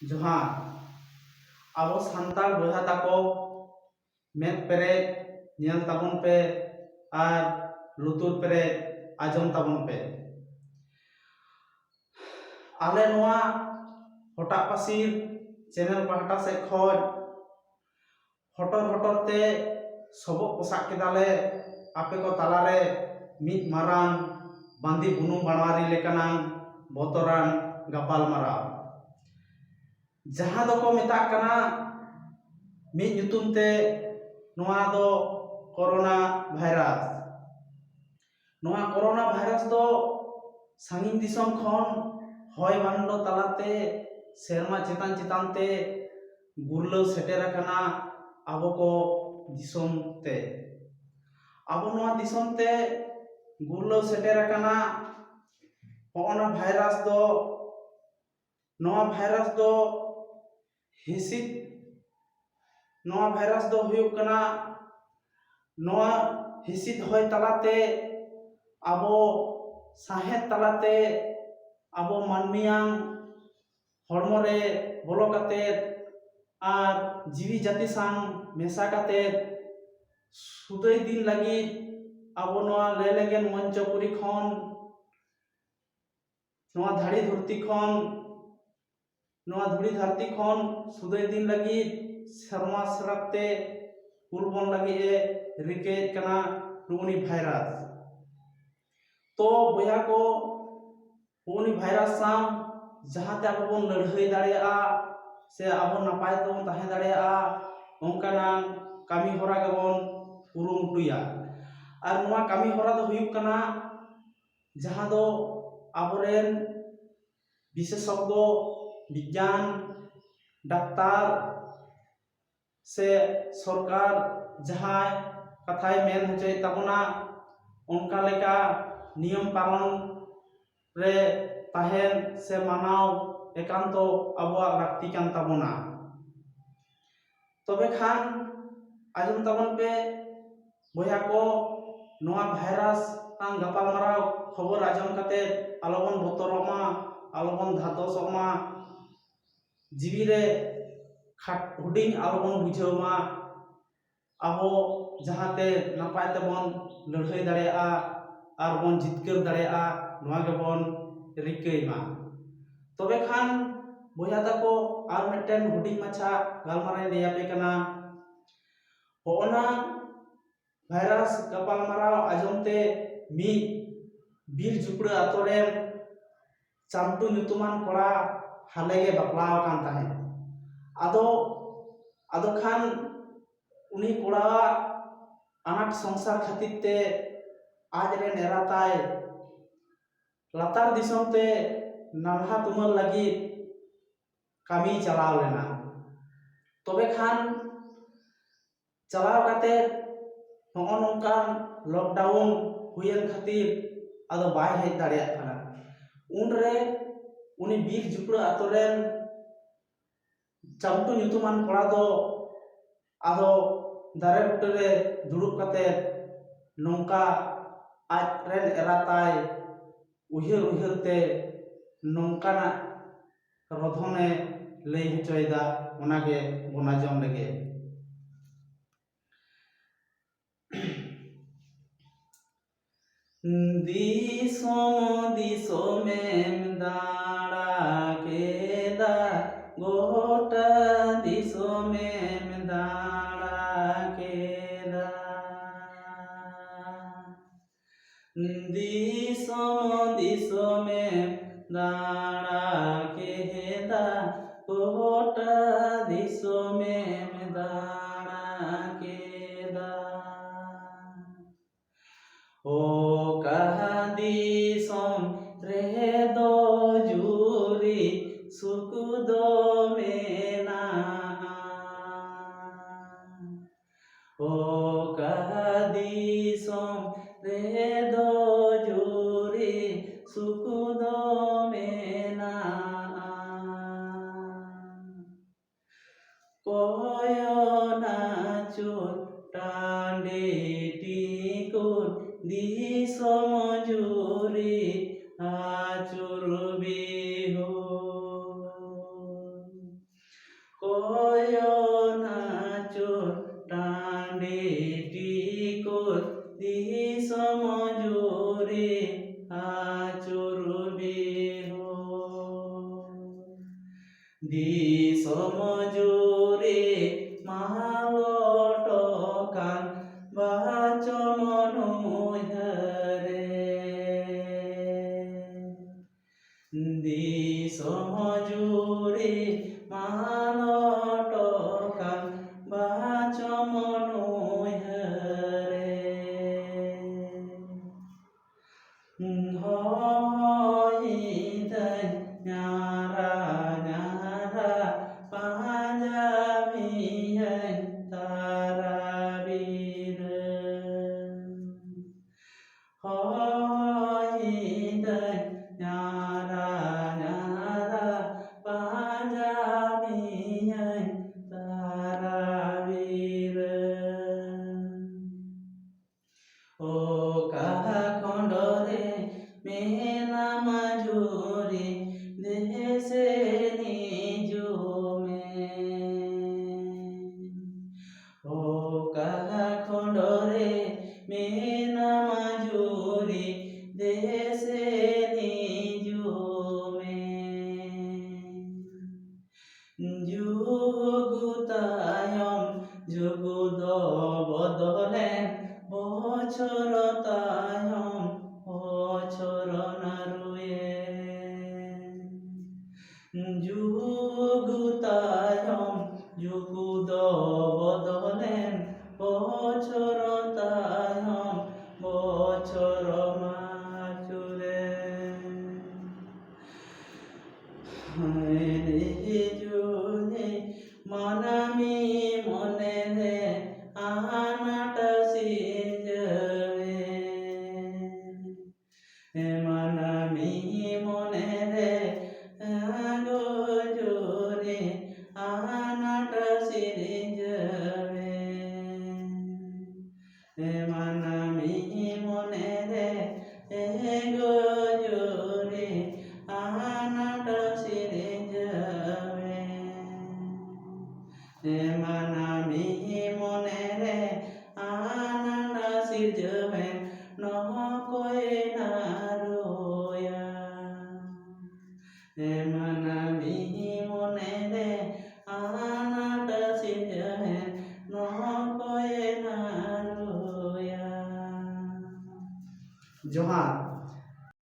ᱡᱚᱦᱟᱨ ᱟᱵᱚ ᱥᱟᱱᱛᱟᱲ ᱵᱚᱭᱦᱟ ᱛᱟᱠᱚ ᱢᱮᱫ ᱯᱮᱨᱮᱡ ᱧᱮᱞ ᱛᱟᱵᱚᱱ ᱯᱮ ᱟᱨ ᱞᱩᱛᱩᱨ ᱯᱮᱨᱮᱡ ᱟᱸᱡᱚᱢ ᱛᱟᱵᱚᱱ ᱯᱮ। ᱟᱞᱮ ᱱᱚᱣᱟ ᱦᱚᱴᱟᱜ ᱯᱟᱹᱥᱤᱨ ᱪᱮᱱᱮᱞ ᱯᱟᱦᱴᱟ ᱥᱮᱫ ᱠᱷᱚᱱ ᱦᱚᱴᱚᱨ ᱛᱮ ᱥᱚᱵᱚᱜ ᱯᱚᱥᱟᱜ ᱠᱮᱫᱟᱞᱮ ᱟᱯᱮ ᱠᱚ ᱛᱟᱞᱟᱨᱮ ᱢᱤᱫ ᱢᱟᱨᱟᱝ ᱵᱟᱸᱫᱤ ᱵᱩᱱᱩᱢ ᱵᱟᱲᱣᱟᱨᱤ ᱞᱮᱠᱟᱱᱟᱝ ᱵᱚᱛᱚᱨᱟᱱ ᱜᱟᱯᱟᱞᱢᱟᱨᱟᱣ, ᱡᱟᱦᱟᱸ ᱫᱚᱠᱚ ᱢᱮᱛᱟᱜ ᱠᱟᱱᱟ ᱢᱤᱫ ᱧᱩᱛᱩᱢ ᱛᱮ ᱱᱚᱣᱟ ᱫᱚ ᱠᱳᱨᱳᱱᱟ ᱵᱷᱟᱭᱨᱟᱥ। ᱱᱚᱣᱟ ᱠᱳᱨᱳᱱᱟ ᱵᱷᱟᱭᱨᱟᱥ ᱫᱚ ᱥᱟᱺᱜᱤᱧ ᱫᱤᱥᱚᱢ ᱠᱷᱚᱱ ᱦᱚᱭ ᱵᱷᱟᱱᱰᱚ ᱛᱟᱞᱟᱛᱮ ᱥᱮᱨᱢᱟ ᱪᱮᱛᱟᱱ ᱛᱮ ᱜᱩᱨᱞᱟᱹᱣ ᱥᱮᱴᱮᱨ ᱟᱠᱟᱱᱟ ᱟᱵᱚ ᱠᱚ ᱫᱤᱥᱚᱢ ᱛᱮ। ᱟᱵᱚ ᱱᱚᱣᱟ ᱫᱤᱥᱚᱢ ᱛᱮ ᱜᱩᱨᱞᱟᱹᱣ ᱥᱮᱴᱮᱨ ᱟᱠᱟᱱᱟ ᱦᱚᱜᱼᱚᱱᱟ ᱵᱷᱟᱭᱨᱟᱥ ᱫᱚ। ᱱᱚᱣᱟ ᱵᱷᱟᱭᱨᱟᱥ ᱫᱚ ᱱᱚᱣᱟ ᱵᱷᱟᱭᱨᱟᱥ ᱫᱚ ᱦᱩᱭᱩᱜ ᱠᱟᱱᱟ ᱱᱚᱣᱟ ᱦᱤᱸᱥᱤᱫ ᱦᱚᱭ ᱛᱟᱞᱟᱛᱮ ᱟᱵᱚ ᱥᱟᱸᱦᱮᱫ ᱛᱟᱞᱟᱛᱮ ᱟᱵᱚ ᱢᱟᱱᱢᱤᱭᱟᱜ ᱦᱚᱲᱢᱚ ᱨᱮ ᱵᱚᱞᱚ ᱠᱟᱛᱮᱫ ᱟᱨ ᱡᱤᱣᱤ ᱡᱟᱹᱛᱤ ᱥᱟᱶ ᱢᱮᱥᱟ ᱠᱟᱛᱮᱫ ᱥᱩᱫᱟᱹᱭ ᱫᱤᱱ ᱞᱟᱹᱜᱤᱫ ᱟᱵᱚ ᱱᱚᱣᱟ ᱞᱮᱞᱮᱜᱮᱱ ᱢᱚᱧᱪᱚᱯᱩᱨᱤ ᱠᱷᱚᱱ ᱱᱚᱣᱟ ᱫᱷᱩᱲᱤ ᱫᱷᱟᱹᱨᱛᱤ ᱠᱷᱚᱱ ᱥᱩᱫᱟᱹᱭ ᱫᱤᱱ ᱞᱟᱹᱜᱤᱫ ᱥᱮᱨᱢᱟ ᱥᱮᱨᱟᱯ ᱛᱮ ᱠᱩᱞ ᱵᱚᱱ ᱞᱟᱹᱜᱤᱫ ᱮ ᱨᱤᱠᱟᱹᱭᱮᱫ ᱠᱟᱱᱟ ᱱᱩᱜᱼᱩ ᱵᱷᱟᱭᱨᱟᱥ। ᱛᱚ ᱵᱚᱭᱦᱟ ᱠᱚ ᱱᱩᱜᱼᱩ ᱵᱷᱟᱭᱨᱟᱥ ᱥᱟᱶ ᱡᱟᱦᱟᱸᱛᱮ ᱟᱵᱚ ᱵᱚᱱ ᱞᱟᱹᱲᱦᱟᱹᱭ ᱫᱟᱲᱮᱭᱟᱜᱼᱟ ᱥᱮ ᱟᱵᱚ ᱱᱟᱯᱟᱭ ᱛᱮᱵᱚᱱ ᱛᱟᱦᱮᱸ ᱫᱟᱲᱮᱭᱟᱜᱼᱟ ᱚᱱᱠᱟᱱᱟᱜ ᱠᱟᱹᱢᱤ ᱦᱚᱨᱟ ᱜᱮᱵᱚᱱ ᱠᱩᱨᱩᱢᱩᱴᱩᱭᱟ। ᱟᱨ ᱱᱚᱣᱟ ᱠᱟᱹᱢᱤ ᱦᱚᱨᱟ ᱫᱚ ᱦᱩᱭᱩᱜ ᱠᱟᱱᱟ ᱡᱟᱦᱟᱸ ᱫᱚ ᱟᱵᱚᱨᱮᱱ ᱵᱤᱥᱮᱥᱚজ্ঞ ᱵᱤᱜᱽᱜᱟᱱ ᱰᱟᱠᱛᱟᱨ ᱥᱮ ᱥᱚᱨᱠᱟর ᱡᱟᱦᱟᱸᱭ ᱠᱟᱛᱷᱟᱭ ᱢᱮᱱ ᱦᱚᱪᱚᱭᱮᱫ ᱛᱟᱵᱚᱱᱟ ᱚᱱᱠᱟ ᱞᱮᱠᱟ ᱱᱤᱭᱚᱢ ᱯᱟᱞᱚᱱ ᱨᱮ ᱛᱟᱦᱮᱱ ᱥᱮ ᱢᱟᱱᱟᱣ ᱮᱠᱟᱱᱛᱚ ᱟᱵᱚᱣᱟᱜ ᱞᱟᱹᱠᱛᱤ ᱠᱟᱱ ᱛᱟᱵᱚᱱᱟ। ᱛᱚᱵᱮ ᱠᱷᱟᱱ ᱟᱸᱡᱚᱢ ᱛᱟᱵᱚᱱ ᱯᱮ ᱵᱚᱭᱦᱟ ᱠᱚ ᱱᱚᱣᱟ ᱵᱷᱟᱭᱨᱟᱥ ᱟᱱ ᱜᱟᱯᱟᱞᱢᱟᱨᱟᱣ ᱠᱷᱚᱵᱚᱨ ᱟᱸᱡᱚᱢ ᱠᱟᱛᱮᱫ ᱟᱞᱚᱵᱚᱱ ᱵᱚᱛᱚᱨᱚᱜ ᱢᱟ, ᱟᱞᱚᱵᱚᱱ ᱫᱷᱟᱫᱚᱥᱚᱜ ᱢᱟ, ᱡᱤᱣᱤ ᱨᱮ ᱦᱩᱰᱤᱧ ᱟᱞᱚᱵᱚᱱ ᱵᱩᱡᱷᱟᱹᱣ ᱢᱟ। ᱟᱵᱚ ᱡᱟᱦᱟᱸᱛᱮ ᱱᱟᱯᱟᱭ ᱛᱮᱵᱚn ᱞᱟᱹᱲᱦᱟᱹᱭ ᱫᱟᱲᱮᱭᱟᱜᱼᱟ ᱟᱨ ᱵᱚᱱ ᱡᱤᱛᱠᱟᱹᱨ ᱫᱟᱲᱮᱭᱟᱜᱼᱟ ᱱᱚᱣᱟ ᱜᱮᱵᱚᱱ ᱨᱤᱠᱟᱹᱭ ᱢᱟ। ᱛᱚᱵᱮ ᱠᱷᱟᱱ ᱵᱚᱭᱦᱟ ᱛᱟᱠᱚ ᱟᱨ ᱢᱤᱫᱴᱮᱱ ᱦᱩᱰᱤᱧ ᱢᱟᱪᱷᱟ ᱜᱟᱞᱢᱟᱨᱟᱣ ᱞᱟᱹᱭ ᱟᱯᱮ ᱠᱟᱱᱟ। ᱦᱚᱜᱼᱚᱱᱟ ᱵᱷᱟᱭᱨᱟᱥ ᱜᱟᱯᱟᱞᱢᱟᱨᱟᱣ ᱟᱸᱡᱚᱢ te ᱢᱤᱫ ᱵᱤᱨ ᱡᱩᱯᱲᱟᱹ ᱟᱛᱳ ᱨᱮᱱ ᱪᱟᱢᱴᱩ ᱧᱩᱛᱩᱢᱟᱱ ᱠᱚᱲᱟ ᱦᱟᱞᱮᱜᱮ ᱵᱟᱯᱞᱟ ᱟᱠᱟᱱ ᱛᱟᱦᱮᱸᱫ। ᱟᱫᱚ ᱠᱷᱟᱱ ᱩᱱᱤ ᱠᱚᱲᱟᱣᱟᱜ ᱟᱱᱟᱴ ᱥᱚᱝᱥᱟᱨ ᱠᱷᱟᱹᱛᱤᱨ te ᱟᱡᱨᱮᱱ ᱮᱨᱟᱛᱟᱭ ᱞᱟᱛᱟᱨ ᱫᱤᱥᱚᱢ te ᱱᱟᱞᱦᱟ ᱛᱩᱢᱟᱹᱞ ᱞᱟᱹᱜᱤᱫ ᱠᱟᱹᱢᱤ ᱪᱟᱞᱟᱣ ᱞᱮᱱᱟ। ᱛᱚᱵᱮ ᱠᱷᱟᱱ ᱪᱟᱞᱟᱣ ᱠᱟᱛᱮᱫ ᱱᱚᱜᱼᱚ ᱱᱚᱝᱠᱟᱱ ᱞᱚᱠᱰᱟᱣᱩᱱ ᱦᱩᱭᱮᱱ ᱠᱷᱟᱹᱛᱤᱨ ᱟᱫᱚ ᱵᱟᱭ ᱦᱮᱡ ᱫᱟᱲᱮᱭᱟᱜ ᱠᱟᱱᱟ। ᱩᱱᱨᱮ ᱩᱱᱤ ᱵᱤᱨ ᱡᱩᱯᱲᱟᱹ ᱟᱛᱳ ᱨᱮᱱ ᱪᱟᱢᱴᱩ ᱧᱩᱛᱩᱢᱟᱱ ᱠᱚᱲᱟ ᱫᱚ ᱟᱫᱚ ᱫᱟᱨᱮ ᱵᱩᱴᱟᱹᱨᱮ ᱫᱩᱲᱩᱵ ᱠᱟᱛᱮᱫ ᱱᱚᱝᱠᱟ ᱟᱡᱨᱮᱱ ᱮᱨᱟᱛᱟᱭ ᱩᱭᱦᱟᱹᱨ te ᱱᱚᱝᱠᱟᱱᱟᱜ ᱨᱚᱫᱷᱚᱱᱮ ᱞᱟᱹᱭ ᱦᱚᱪᱚᱭᱮᱫᱟ ᱚᱱᱟᱜᱮ ᱵᱚᱱ ᱟᱸᱡᱚᱢ ᱞᱮᱜᱮ। ᱫᱤᱥᱚᱢ ᱫᱤᱥᱚᱢᱮᱢ ᱫᱟᱬᱟ ᱠᱮᱫᱟ ᱜᱚᱴᱟ ᱫᱤᱥᱚᱢᱮᱢ ᱫᱟᱬᱟ ᱠᱮᱫᱟ। ᱫᱤᱥᱚᱢ ᱫᱤᱥᱚᱢᱮᱢ দাঁড়া কেদা গোটা দিশমেম দাঁড়া কেদা ও কাহা দিশম রেদো জুরি সুকুদো মেনা ও কাহা দিশম রেদো জুরি সুকুদো মেনা কয়না চুর টান্ডে টিকুর দিশম জুরি আচুর বিহু ᱠᱚᱭᱚᱱᱟᱪᱩᱨ ᱴᱟᱺᱰᱤ ᱴᱤᱠᱩᱨ ᱫᱤᱥᱚᱢ ᱡᱩᱨᱤ ᱟᱪᱩᱨ ᱵᱤᱦᱚᱨ দিসম জুড়ে মালটকান বাচমনুহরে দিসম জুড়ে মালটকান বাচমনুহরে হইদাই nyara nyara panjamiyan tarabira hoidai nyara nyara panjamiyan tarabira o kaha kondore mena majuri দেশে নিজুমে ও কাহা খণ্ডরে মেনা মাজুরি দেশে নিজুমে যুগুতায়ম যুগুদ বদলেন বছর তায়ম বছর নারুয়ে যুগুতায়ম যুগুদ বদলেন বছর তায়ম বছর মাচুরে জুনে মানমি মনে রে আনাট সিজবে মানমি মনে রে জোরে আনাট সিজবে মানমি মনে রে জোরে আনাট সিজবে মানমি মনে রে আনাট সিজবে নকয় না রোয়া